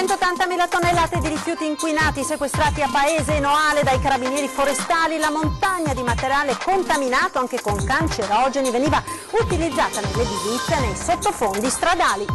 280.000 tonnellate di rifiuti inquinati sequestrati a Paese e Noale dai carabinieri forestali. La montagna di materiale contaminato anche con cancerogeni veniva utilizzata nell'edilizia e nei sottofondi stradali.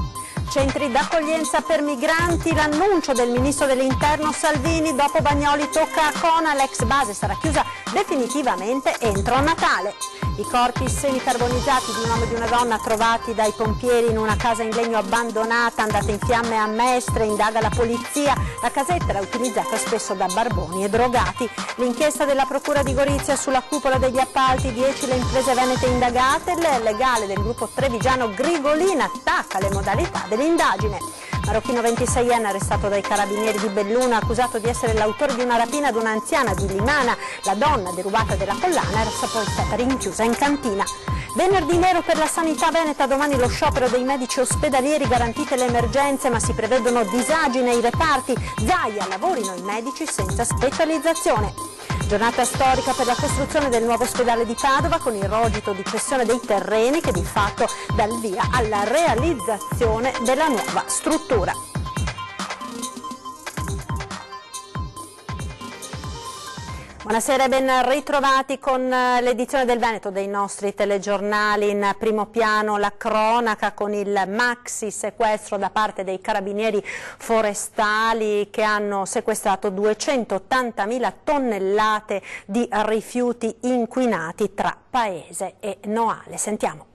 Centri d'accoglienza per migranti, l'annuncio del ministro dell'Interno Salvini: dopo Bagnoli tocca a Cona, l'ex base sarà chiusa definitivamente entro Natale. I corpi semicarbonizzati di un uomo e di una donna trovati dai pompieri in una casa in legno abbandonata, andata in fiamme a Mestre, indaga la polizia. La casetta era utilizzata spesso da barboni e drogati. L'inchiesta della Procura di Gorizia sulla cupola degli appalti, 10 le imprese venete indagate, il legale del gruppo trevigiano Grigolina attacca le modalità dell'indagine. Marocchino 26enne arrestato dai carabinieri di Belluno, accusato di essere l'autore di una rapina ad un'anziana di Limana. La donna derubata della collana era poi stata rinchiusa in cantina. Venerdì nero per la sanità veneta, domani lo sciopero dei medici ospedalieri, garantite le emergenze ma si prevedono disagi nei reparti. Zaia, lavorino i medici senza specializzazione. Giornata storica per la costruzione del nuovo ospedale di Padova, con il rogito di cessione dei terreni che di fatto dà il via alla realizzazione della nuova struttura. Buonasera e ben ritrovati con l'edizione del Veneto dei nostri telegiornali. In primo piano la cronaca con il maxi sequestro da parte dei carabinieri forestali che hanno sequestrato 280.000 tonnellate di rifiuti inquinati tra Paese e Noale. Sentiamo.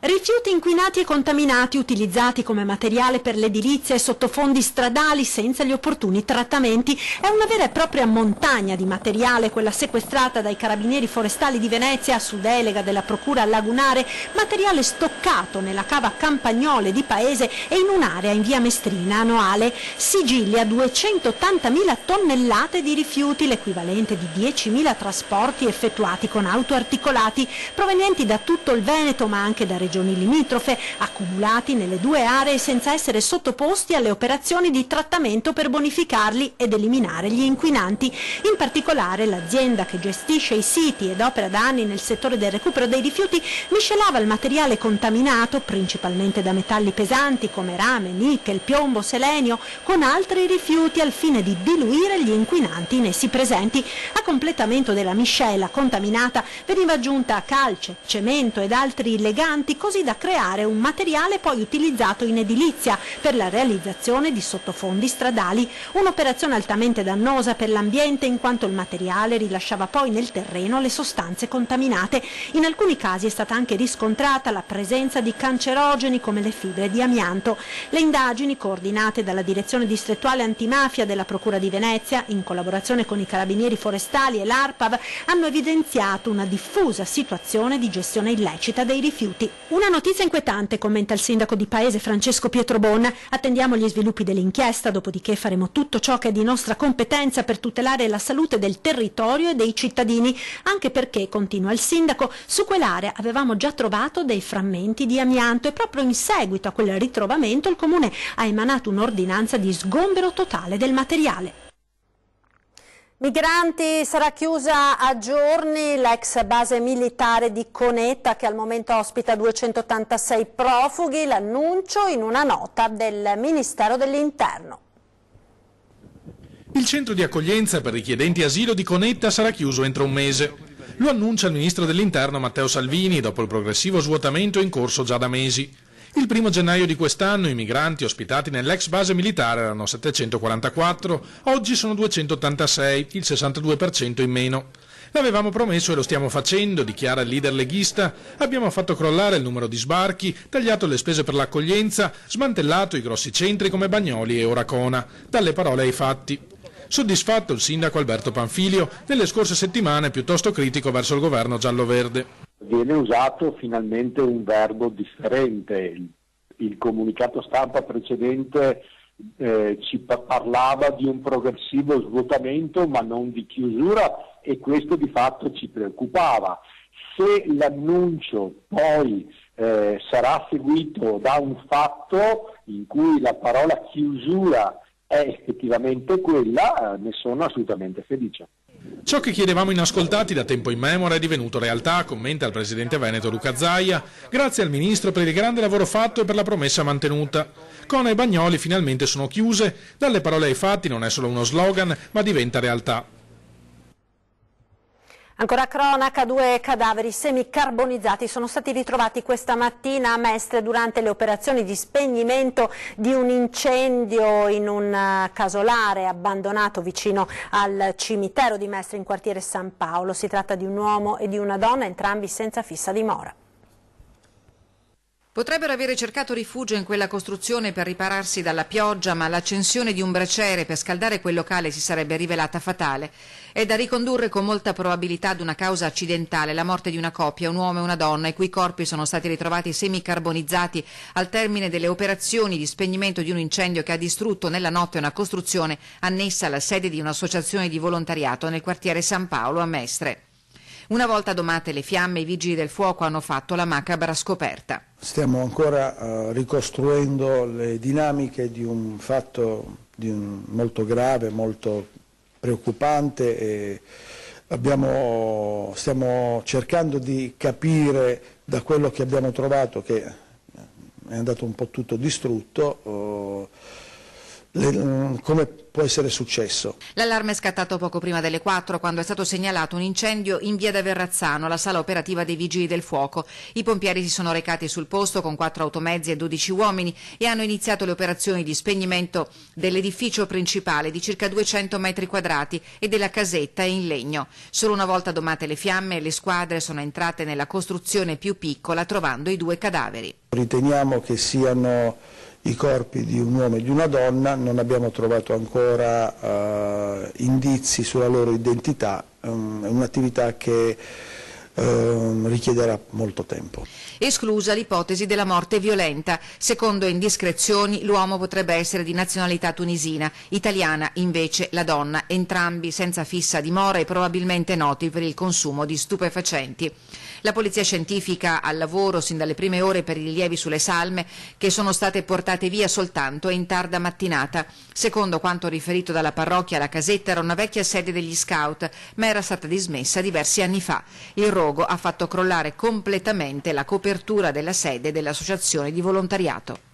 Rifiuti inquinati e contaminati utilizzati come materiale per l'edilizia e sottofondi stradali senza gli opportuni trattamenti. È una vera e propria montagna di materiale quella sequestrata dai carabinieri forestali di Venezia su delega della Procura lagunare, materiale stoccato nella cava Campagnole di Paese e in un'area in via Mestrina a Noale. Sigillia 280.000 tonnellate di rifiuti, l'equivalente di 10.000 trasporti effettuati con auto articolati, provenienti da tutto il Veneto ma anche da regioni limitrofe, accumulati nelle due aree senza essere sottoposti alle operazioni di trattamento per bonificarli ed eliminare gli inquinanti. In particolare l'azienda che gestisce i siti ed opera da anni nel settore del recupero dei rifiuti miscelava il materiale contaminato, principalmente da metalli pesanti come rame, nickel, piombo, selenio, con altri rifiuti al fine di diluire gli inquinanti in essi presenti. A completamento della miscela contaminata veniva aggiunta calce, cemento ed altri leganti, così da creare un materiale poi utilizzato in edilizia per la realizzazione di sottofondi stradali. Un'operazione altamente dannosa per l'ambiente in quanto il materiale rilasciava poi nel terreno le sostanze contaminate. In alcuni casi è stata anche riscontrata la presenza di cancerogeni come le fibre di amianto. Le indagini, coordinate dalla Direzione Distrettuale Antimafia della Procura di Venezia, in collaborazione con i Carabinieri Forestali e l'ARPAV, hanno evidenziato una diffusa situazione di gestione illecita dei rifiuti. Una notizia inquietante, commenta il sindaco di Paese Francesco Pietrobon. Attendiamo gli sviluppi dell'inchiesta, dopodiché faremo tutto ciò che è di nostra competenza per tutelare la salute del territorio e dei cittadini, anche perché, continua il sindaco, su quell'area avevamo già trovato dei frammenti di amianto e proprio in seguito a quel ritrovamento il Comune ha emanato un'ordinanza di sgombero totale del materiale. Migranti, sarà chiusa a giorni l'ex base militare di Conetta che al momento ospita 286 profughi, l'annuncio in una nota del Ministero dell'Interno. Il centro di accoglienza per richiedenti asilo di Conetta sarà chiuso entro un mese. Lo annuncia il ministro dell'Interno Matteo Salvini dopo il progressivo svuotamento in corso già da mesi. Il 1° gennaio di quest'anno i migranti ospitati nell'ex base militare erano 744, oggi sono 286, il 62% in meno. L'avevamo promesso e lo stiamo facendo, dichiara il leader leghista. Abbiamo fatto crollare il numero di sbarchi, tagliato le spese per l'accoglienza, smantellato i grossi centri come Bagnoli e Oracona. Dalle parole ai fatti. Soddisfatto il sindaco Alberto Panfilio, nelle scorse settimane piuttosto critico verso il governo giallo-verde. Viene usato finalmente un verbo differente. Il comunicato stampa precedente ci parlava di un progressivo svuotamento ma non di chiusura e questo di fatto ci preoccupava. Se l'annuncio poi sarà seguito da un fatto in cui la parola chiusura è effettivamente quella, ne sono assolutamente felice. Ciò che chiedevamo inascoltati da tempo immemore è divenuto realtà, commenta il presidente veneto Luca Zaia, grazie al ministro per il grande lavoro fatto e per la promessa mantenuta. Cona e Bagnoli finalmente sono chiuse, dalle parole ai fatti non è solo uno slogan, ma diventa realtà. Ancora cronaca, 2 cadaveri semicarbonizzati sono stati ritrovati questa mattina a Mestre durante le operazioni di spegnimento di un incendio in un casolare abbandonato vicino al cimitero di Mestre in quartiere San Paolo. Si tratta di un uomo e di una donna, entrambi senza fissa dimora. Potrebbero avere cercato rifugio in quella costruzione per ripararsi dalla pioggia, ma l'accensione di un braciere per scaldare quel locale si sarebbe rivelata fatale. È da ricondurre con molta probabilità ad una causa accidentale, la morte di una coppia, un uomo e una donna, i cui corpi sono stati ritrovati semicarbonizzati al termine delle operazioni di spegnimento di un incendio che ha distrutto nella notte una costruzione annessa alla sede di un'associazione di volontariato nel quartiere San Paolo a Mestre. Una volta domate le fiamme, i vigili del fuoco hanno fatto la macabra scoperta. Stiamo ancora ricostruendo le dinamiche di un fatto molto grave, molto preoccupante e stiamo cercando di capire da quello che abbiamo trovato, che è andato un po' tutto distrutto, come può essere successo. L'allarme è scattato poco prima delle 4 quando è stato segnalato un incendio in via da Verrazzano, la sala operativa dei vigili del fuoco. I pompieri si sono recati sul posto con 4 automezzi e 12 uomini e hanno iniziato le operazioni di spegnimento dell'edificio principale di circa 200 metri quadrati e della casetta in legno. Solo una volta domate le fiamme, le squadre sono entrate nella costruzione più piccola trovando i 2 cadaveri. Riteniamo che siano i corpi di un uomo e di una donna, non abbiamo trovato ancora indizi sulla loro identità, è un'attività che richiederà molto tempo. Esclusa l'ipotesi della morte violenta. Secondo indiscrezioni l'uomo potrebbe essere di nazionalità tunisina, italiana invece la donna, entrambi senza fissa dimora e probabilmente noti per il consumo di stupefacenti. La polizia scientifica al lavoro sin dalle prime ore per i rilievi sulle salme che sono state portate via soltanto in tarda mattinata. Secondo quanto riferito dalla parrocchia, la casetta era una vecchia sede degli scout, ma era stata dismessa diversi anni fa. Il rogo ha fatto crollare completamente la copertura della sede dell'associazione di volontariato.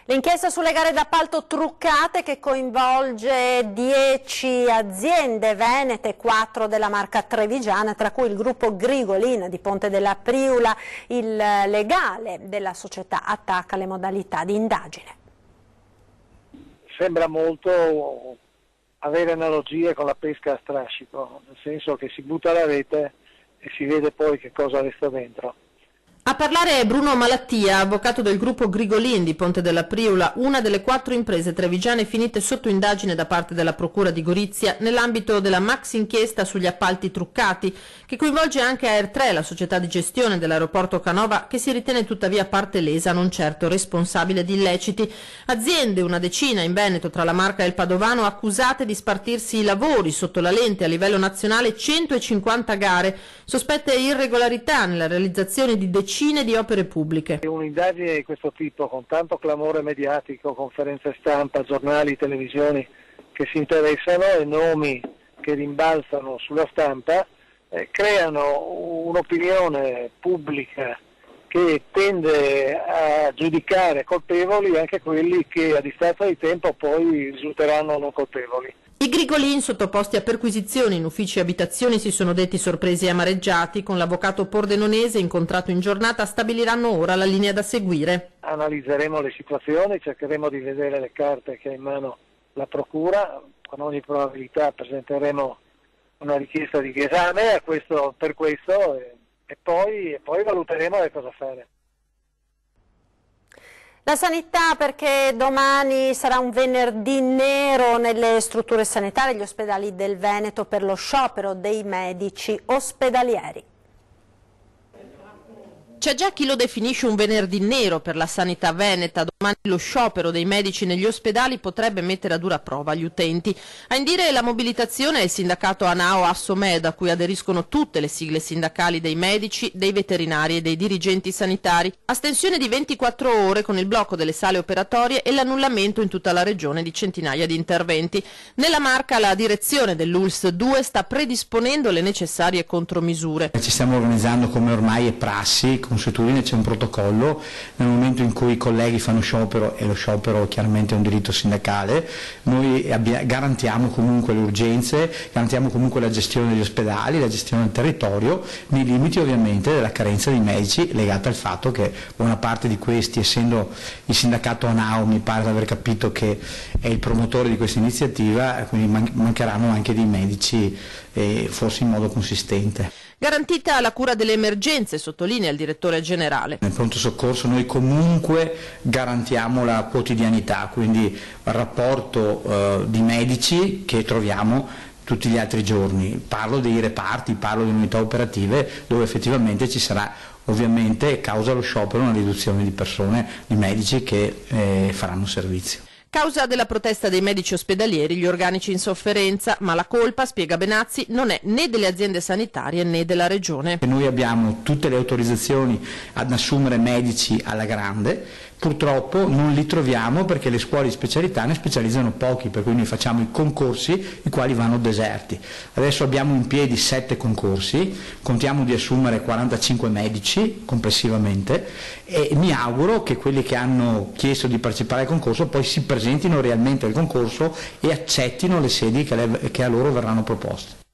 L'inchiesta sulle gare d'appalto truccate che coinvolge 10 aziende venete, 4 della marca trevigiana, tra cui il gruppo Grigolin di Ponte della Priula. Il legale della società attacca le modalità di indagine. Sembra molto avere analogie con la pesca a strascico, nel senso che si butta la rete e si vede poi che cosa resta dentro. A parlare è Bruno Malattia, avvocato del gruppo Grigolin di Ponte della Priula, una delle 4 imprese trevigiane finite sotto indagine da parte della Procura di Gorizia nell'ambito della maxi inchiesta sugli appalti truccati, che coinvolge anche Air3, la società di gestione dell'aeroporto Canova, che si ritiene tuttavia parte lesa, non certo responsabile di illeciti. Aziende, una decina in Veneto tra la Marca e il Padovano, accusate di spartirsi i lavori sotto la lente a livello nazionale 150 gare, sospette irregolarità nella realizzazione di decine di opere pubbliche. Un'indagine di questo tipo, con tanto clamore mediatico, conferenze stampa, giornali, televisioni che si interessano e nomi che rimbalzano sulla stampa, creano un'opinione pubblica che tende a giudicare colpevoli anche quelli che a distanza di tempo poi risulteranno non colpevoli. I Grigolin, sottoposti a perquisizioni in uffici e abitazioni, si sono detti sorpresi e amareggiati. Con l'avvocato pordenonese incontrato in giornata stabiliranno ora la linea da seguire. Analizzeremo le situazioni, cercheremo di vedere le carte che ha in mano la Procura, con ogni probabilità presenteremo una richiesta di esame per questo e poi valuteremo cosa fare. La sanità, perché domani sarà un venerdì nero nelle strutture sanitarie e gli ospedali del Veneto per lo sciopero dei medici ospedalieri. C'è già chi lo definisce un venerdì nero per la sanità veneta. Domani lo sciopero dei medici negli ospedali potrebbe mettere a dura prova gli utenti. A indire la mobilitazione è il sindacato ANAO Assomed, a cui aderiscono tutte le sigle sindacali dei medici, dei veterinari e dei dirigenti sanitari. Astensione di 24 ore con il blocco delle sale operatorie e l'annullamento in tutta la regione di centinaia di interventi. Nella Marca la direzione dell'ULSS 2 sta predisponendo le necessarie contromisure. Ci stiamo organizzando come ormai è prassi, consuetudine, c'è un protocollo. Nel momento in cui i colleghi fanno sciopero, e lo sciopero chiaramente è un diritto sindacale, noi garantiamo comunque le urgenze, garantiamo comunque la gestione degli ospedali, la gestione del territorio, nei limiti ovviamente della carenza di medici legata al fatto che buona parte di questi, essendo il sindacato ANAO, mi pare di aver capito che è il promotore di questa iniziativa, quindi mancheranno anche dei medici, forse in modo consistente. Garantita la cura delle emergenze, sottolinea il direttore generale. Nel pronto soccorso noi comunque garantiamo la quotidianità, quindi il rapporto di medici che troviamo tutti gli altri giorni. Parlo dei reparti, parlo di unità operative dove effettivamente ci sarà ovviamente, causa lo sciopero, una riduzione di persone, di medici che faranno servizio. Causa della protesta dei medici ospedalieri, gli organici in sofferenza, ma la colpa, spiega Benazzi, non è né delle aziende sanitarie né della regione. Noi abbiamo tutte le autorizzazioni ad assumere medici alla grande, purtroppo non li troviamo perché le scuole di specialità ne specializzano pochi, per cui noi facciamo i concorsi, i quali vanno deserti. Adesso abbiamo in piedi 7 concorsi, contiamo di assumere 45 medici complessivamente e mi auguro che quelli che hanno chiesto di partecipare al concorso poi si presentino realmente al concorso e accettino le sedi che a loro verranno proposte.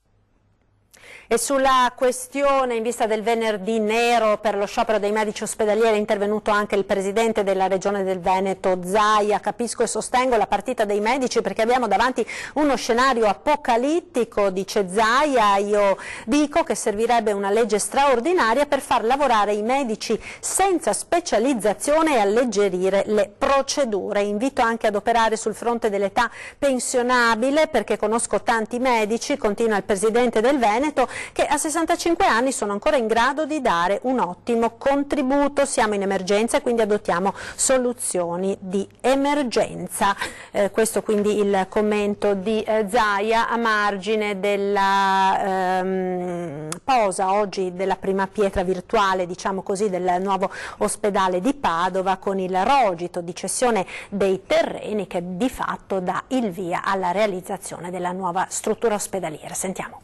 E sulla questione in vista del venerdì nero per lo sciopero dei medici ospedalieri è intervenuto anche il presidente della regione del Veneto, Zaia. Capisco e sostengo la partita dei medici perché abbiamo davanti uno scenario apocalittico, dice Zaia. Io dico che servirebbe una legge straordinaria per far lavorare i medici senza specializzazione e alleggerire le procedure. Invito anche ad operare sul fronte dell'età pensionabile perché conosco tanti medici, continua il presidente del Veneto, che a 65 anni sono ancora in grado di dare un ottimo contributo. Siamo in emergenza e quindi adottiamo soluzioni di emergenza. Questo quindi il commento di Zaia a margine della posa oggi della prima pietra virtuale, diciamo così, del nuovo ospedale di Padova, con il rogito di cessione dei terreni che di fatto dà il via alla realizzazione della nuova struttura ospedaliera. Sentiamo.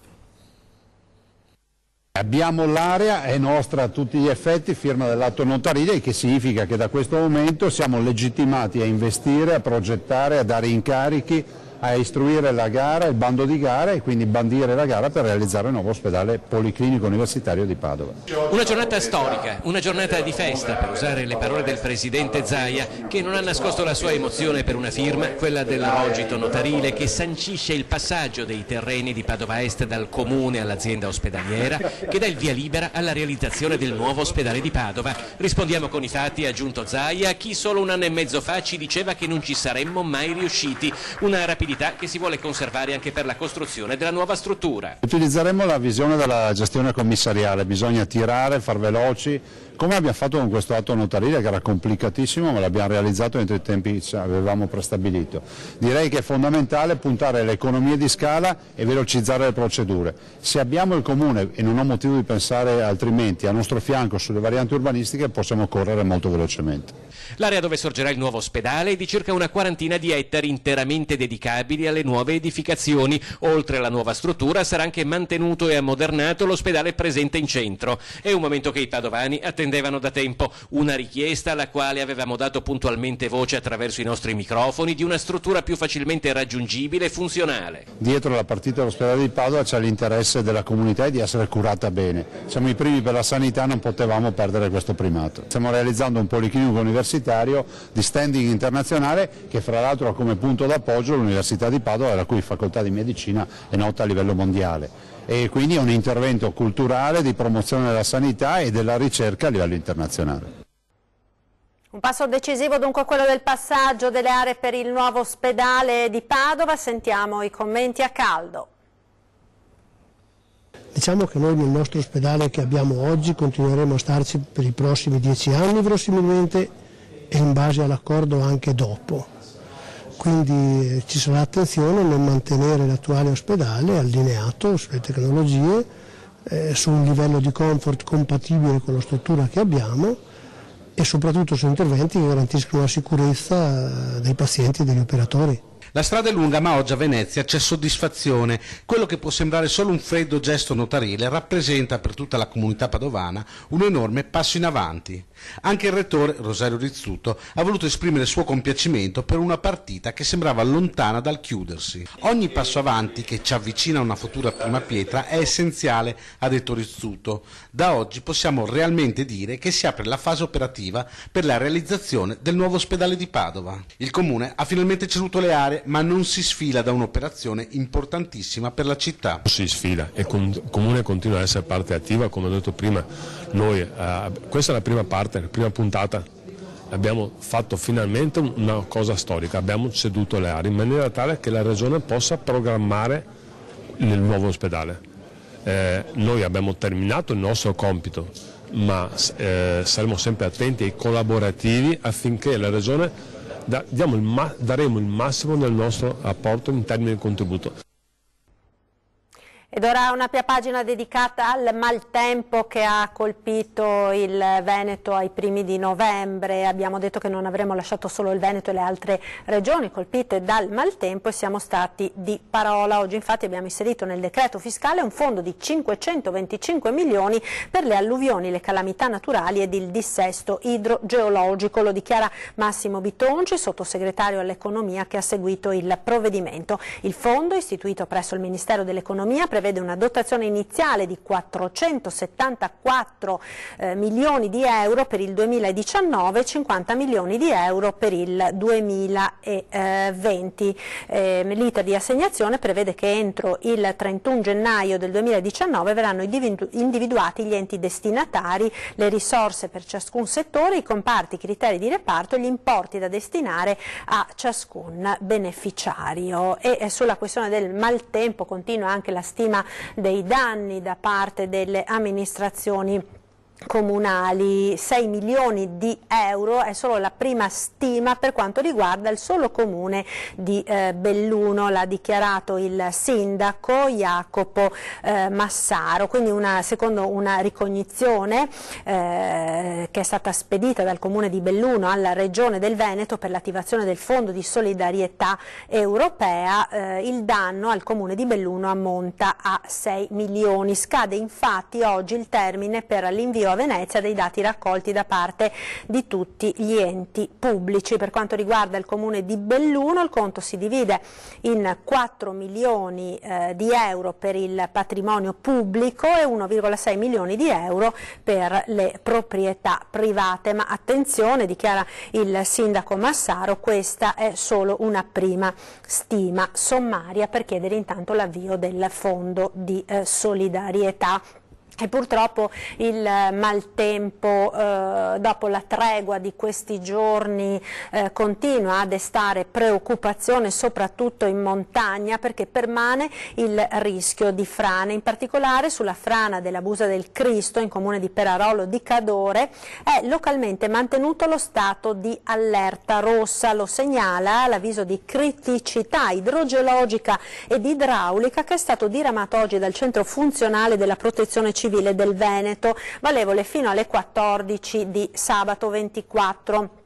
Abbiamo l'area, è nostra a tutti gli effetti, firma dell'atto notarile, il che significa che da questo momento siamo legittimati a investire, a progettare, a dare incarichi, a istruire la gara, il bando di gara e quindi bandire la gara per realizzare il nuovo ospedale policlinico universitario di Padova. Una giornata storica, una giornata di festa, per usare le parole del presidente Zaia, che non ha nascosto la sua emozione per una firma, quella del rogito notarile che sancisce il passaggio dei terreni di Padova Est dal comune all'azienda ospedaliera, che dà il via libera alla realizzazione del nuovo ospedale di Padova. Rispondiamo con i fatti, ha aggiunto Zaia, a chi solo un anno e mezzo fa ci diceva che non ci saremmo mai riusciti. Una rapidità che si vuole conservare anche per la costruzione della nuova struttura. Utilizzeremo la visione della gestione commissariale, bisogna tirare, far veloci, come abbiamo fatto con questo atto notarile che era complicatissimo ma l'abbiamo realizzato entro i tempi che avevamo prestabilito. Direi che è fondamentale puntare alle economie di scala e velocizzare le procedure. Se abbiamo il comune, e non ho motivo di pensare altrimenti, al nostro fianco sulle varianti urbanistiche possiamo correre molto velocemente. L'area dove sorgerà il nuovo ospedale è di circa una quarantina di ettari interamente dedicabili alle nuove edificazioni. Oltre alla nuova struttura sarà anche mantenuto e ammodernato l'ospedale presente in centro. È un momento che i padovani attendevano da tempo, una richiesta alla quale avevamo dato puntualmente voce attraverso i nostri microfoni, di una struttura più facilmente raggiungibile e funzionale. Dietro la partita dell'ospedale di Padova c'è l'interesse della comunità e di essere curata bene. Siamo i primi per la sanità, non potevamo perdere questo primato. Stiamo realizzando un policlinico universitario di standing internazionale che fra l'altro ha come punto d'appoggio l'Università di Padova, la cui facoltà di medicina è nota a livello mondiale. E quindi è un intervento culturale di promozione della sanità e della ricerca a livello internazionale. Un passo decisivo dunque quello del passaggio delle aree per il nuovo ospedale di Padova. Sentiamo i commenti a caldo. Diciamo che noi nel nostro ospedale che abbiamo oggi continueremo a starci per i prossimi 10 anni verosimilmente e in base all'accordo anche dopo. Quindi ci sarà attenzione nel mantenere l'attuale ospedale allineato sulle tecnologie, su un livello di comfort compatibile con la struttura che abbiamo e soprattutto su interventi che garantiscono la sicurezza dei pazienti e degli operatori. La strada è lunga, ma oggi a Venezia c'è soddisfazione. Quello che può sembrare solo un freddo gesto notarile rappresenta per tutta la comunità padovana un enorme passo in avanti. Anche il rettore, Rosario Rizzuto, ha voluto esprimere il suo compiacimento per una partita che sembrava lontana dal chiudersi. Ogni passo avanti che ci avvicina a una futura prima pietra è essenziale, ha detto Rizzuto. Da oggi possiamo realmente dire che si apre la fase operativa per la realizzazione del nuovo ospedale di Padova. Il Comune ha finalmente ceduto le aree, ma non si sfila da un'operazione importantissima per la città. Si sfila e il Comune continua a essere parte attiva, come ho detto prima. Noi, questa è la prima parte, la prima puntata. Abbiamo fatto finalmente una cosa storica, abbiamo ceduto le aree in maniera tale che la Regione possa programmare il nuovo ospedale. Noi abbiamo terminato il nostro compito, ma saremo sempre attenti e collaborativi affinché la Regione daremo il massimo del nostro apporto in termini di contributo. Ed ora una pagina dedicata al maltempo che ha colpito il Veneto ai primi di novembre. Abbiamo detto che non avremmo lasciato solo il Veneto e le altre regioni colpite dal maltempo e siamo stati di parola. Oggi infatti abbiamo inserito nel decreto fiscale un fondo di 525 milioni per le alluvioni, le calamità naturali ed il dissesto idrogeologico. Lo dichiara Massimo Bitonci, sottosegretario all'economia, che ha seguito il provvedimento. Il fondo, istituito presso il Ministero dell'Economia, prevede una dotazione iniziale di 474 milioni di euro per il 2019 e 50 milioni di euro per il 2020. L'iter di assegnazione prevede che entro il 31 gennaio del 2019 verranno individuati gli enti destinatari, le risorse per ciascun settore, i comparti, i criteri di reparto e gli importi da destinare a ciascun beneficiario. E sulla questione del maltempo continua anche la stima dei danni da parte delle amministrazioni comunali. 6 milioni di euro è solo la prima stima per quanto riguarda il solo comune di Belluno, l'ha dichiarato il sindaco Jacopo Massaro. Quindi secondo una ricognizione che è stata spedita dal comune di Belluno alla regione del Veneto per l'attivazione del fondo di solidarietà europea, il danno al comune di Belluno ammonta a 6 milioni. Scade infatti oggi il termine per l'invio a Venezia dei dati raccolti da parte di tutti gli enti pubblici. Per quanto riguarda il comune di Belluno, il conto si divide in 4 milioni di euro per il patrimonio pubblico e 1,6 milioni di euro per le proprietà private. Ma attenzione, dichiara il sindaco Massaro, questa è solo una prima stima sommaria per chiedere intanto l'avvio del fondo di solidarietà. E purtroppo il maltempo dopo la tregua di questi giorni continua a destare preoccupazione soprattutto in montagna, perché permane il rischio di frane. In particolare sulla frana della Busa del Cristo in comune di Perarolo di Cadore è localmente mantenuto lo stato di allerta rossa. Lo segnala l'avviso di criticità idrogeologica ed idraulica che è stato diramato oggi dal centro funzionale della protezione civile del Veneto, valevole fino alle 14 di sabato 24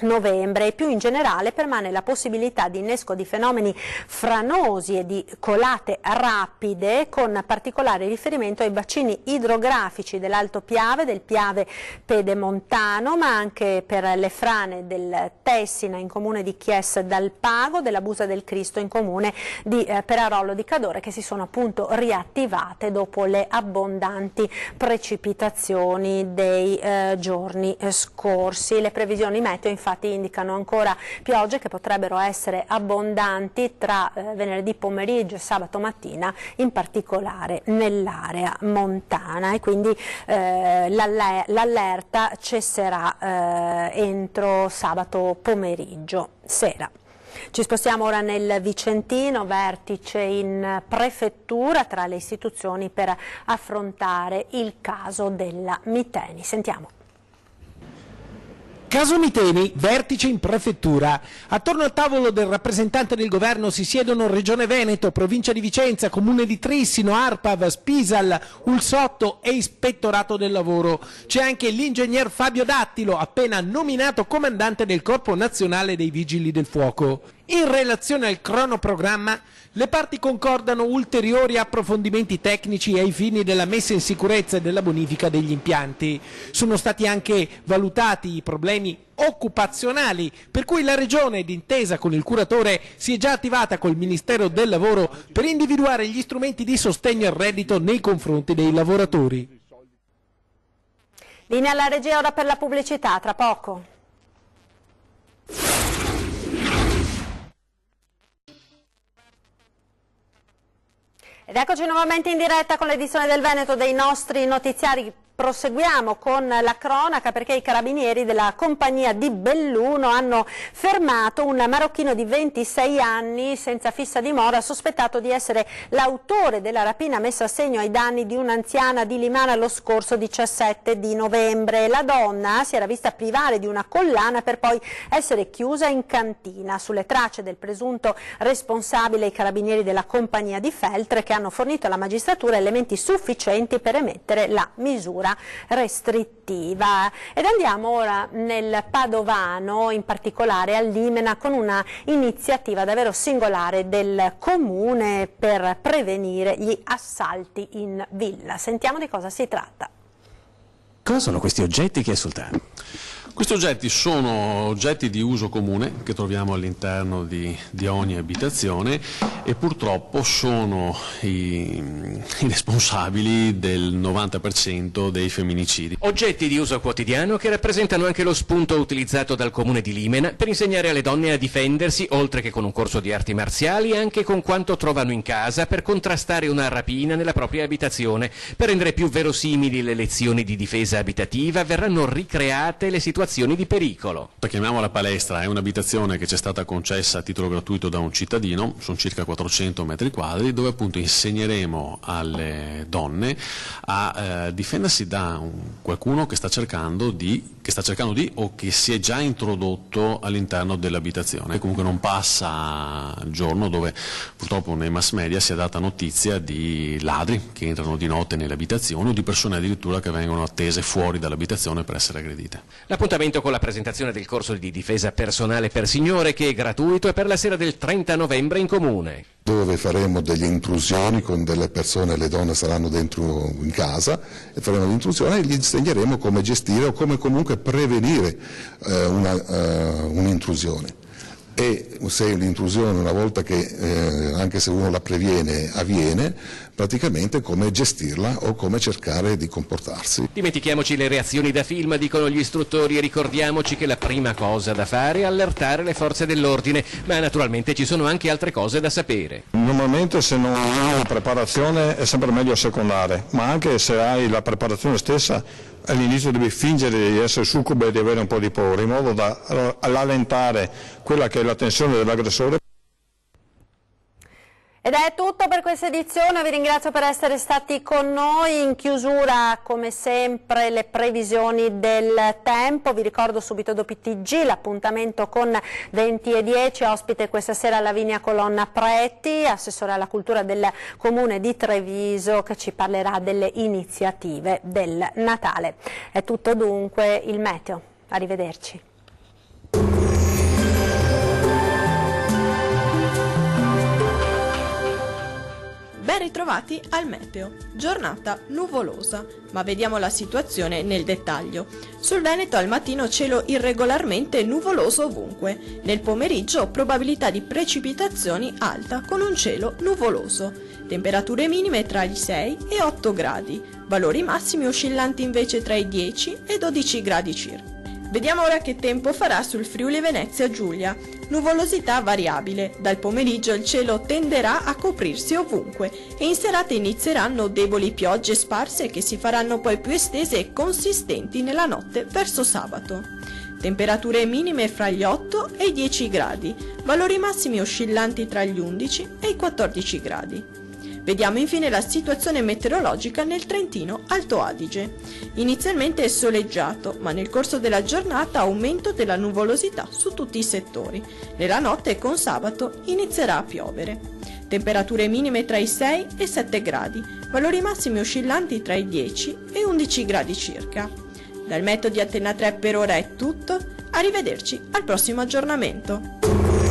novembre, e più in generale permane la possibilità di innesco di fenomeni franosi e di colate rapide, con particolare riferimento ai bacini idrografici dell'Alto Piave, del Piave Pedemontano, ma anche per le frane del Tessina in comune di Chies dal Pago, della Busa del Cristo in comune di Perarolo di Cadore, che si sono appunto riattivate dopo le abbondanti precipitazioni dei giorni scorsi. Le previsioni meteo infatti indicano ancora piogge che potrebbero essere abbondanti tra venerdì pomeriggio e sabato mattina, in particolare nell'area montana, e quindi l'allerta cesserà entro sabato pomeriggio, sera. Ci spostiamo ora nel Vicentino, vertice in prefettura tra le istituzioni per affrontare il caso della Miteni. Sentiamo. Caso Miteni, vertice in prefettura. Attorno al tavolo del rappresentante del governo si siedono Regione Veneto, Provincia di Vicenza, Comune di Trissino, ARPAV, Spisal, Ulsotto e Ispettorato del Lavoro. C'è anche l'ingegner Fabio Dattilo, appena nominato comandante del Corpo Nazionale dei Vigili del Fuoco. In relazione al cronoprogramma, le parti concordano ulteriori approfondimenti tecnici ai fini della messa in sicurezza e della bonifica degli impianti. Sono stati anche valutati i problemi occupazionali, per cui la Regione, d'intesa con il curatore, si è già attivata col Ministero del Lavoro per individuare gli strumenti di sostegno al reddito nei confronti dei lavoratori. Linea alla regia ora per la pubblicità, tra poco. Ed eccoci nuovamente in diretta con l'edizione del Veneto dei nostri notiziari. Proseguiamo con la cronaca perché i carabinieri della compagnia di Belluno hanno fermato un marocchino di 26 anni senza fissa dimora sospettato di essere l'autore della rapina messa a segno ai danni di un'anziana di Limana lo scorso 17 di novembre. La donna si era vista privare di una collana per poi essere chiusa in cantina. Sulle tracce del presunto responsabile i carabinieri della compagnia di Feltre che hanno fornito alla magistratura elementi sufficienti per emettere la misura restrittiva. Ed andiamo ora nel Padovano, in particolare all'Imena, con una iniziativa davvero singolare del comune per prevenire gli assalti in villa. Sentiamo di cosa si tratta. Cosa sono questi oggetti, Chia Sultano? Questi oggetti sono oggetti di uso comune che troviamo all'interno di ogni abitazione e purtroppo sono i responsabili del 90% dei femminicidi. Oggetti di uso quotidiano che rappresentano anche lo spunto utilizzato dal comune di Limena per insegnare alle donne a difendersi, oltre che con un corso di arti marziali, anche con quanto trovano in casa per contrastare una rapina nella propria abitazione. Per rendere più verosimili le lezioni di difesa abitativa verranno ricreate le situazioni di pericolo. Chiamiamola palestra, è un'abitazione che ci è stata concessa a titolo gratuito da un cittadino, sono circa 400 metri quadri, dove appunto insegneremo alle donne a difendersi da qualcuno che sta cercando di o che si è già introdotto all'interno dell'abitazione. Comunque non passa il giorno dove purtroppo nei mass media si è data notizia di ladri che entrano di notte nelle abitazioni o di persone addirittura che vengono attese fuori dall'abitazione per essere aggredite. L'appuntamento con la presentazione del corso di difesa personale per signore, che è gratuito, è per la sera del 30 novembre in comune. Dove faremo delle intrusioni con delle persone, le donne saranno dentro in casa e faremo l'intrusione e gli insegneremo come gestire o come comunque prevenire un'intrusione. E se l'intrusione, una volta che anche se uno la previene, avviene, praticamente come gestirla o come cercare di comportarsi. Dimentichiamoci le reazioni da film, dicono gli istruttori, e ricordiamoci che la prima cosa da fare è allertare le forze dell'ordine, ma naturalmente ci sono anche altre cose da sapere. Normalmente se non hai una preparazione è sempre meglio assecondare, ma anche se hai la preparazione stessa all'inizio devi fingere di essere succube e di avere un po' di paura, in modo da allentare quella che è la tensione dell'aggressore. Ed è tutto per questa edizione, vi ringrazio per essere stati con noi. In chiusura, come sempre, le previsioni del tempo. Vi ricordo subito dopo TG l'appuntamento con 20:10, ospite questa sera Lavinia Colonna Preti, assessore alla cultura del Comune di Treviso, che ci parlerà delle iniziative del Natale. È tutto dunque, il meteo. Arrivederci. Ben ritrovati al meteo. Giornata nuvolosa, ma vediamo la situazione nel dettaglio. Sul Veneto al mattino cielo irregolarmente nuvoloso ovunque. Nel pomeriggio probabilità di precipitazioni alta con un cielo nuvoloso. Temperature minime tra i 6 e 8 gradi. Valori massimi oscillanti invece tra i 10 e 12 gradi circa. Vediamo ora che tempo farà sul Friuli Venezia Giulia. Nuvolosità variabile. Dal pomeriggio il cielo tenderà a coprirsi ovunque e in serata inizieranno deboli piogge sparse che si faranno poi più estese e consistenti nella notte verso sabato. temperature minime fra gli 8 e i 10 gradi, valori massimi oscillanti tra gli 11 e i 14 gradi. Vediamo infine la situazione meteorologica nel Trentino Alto Adige. Inizialmente è soleggiato, ma nel corso della giornata aumento della nuvolosità su tutti i settori. Nella notte con sabato inizierà a piovere. Temperature minime tra i 6 e i 7 gradi, valori massimi oscillanti tra i 10 e 11 gradi circa. Dal Meteo di Antena 3 per ora è tutto, arrivederci al prossimo aggiornamento.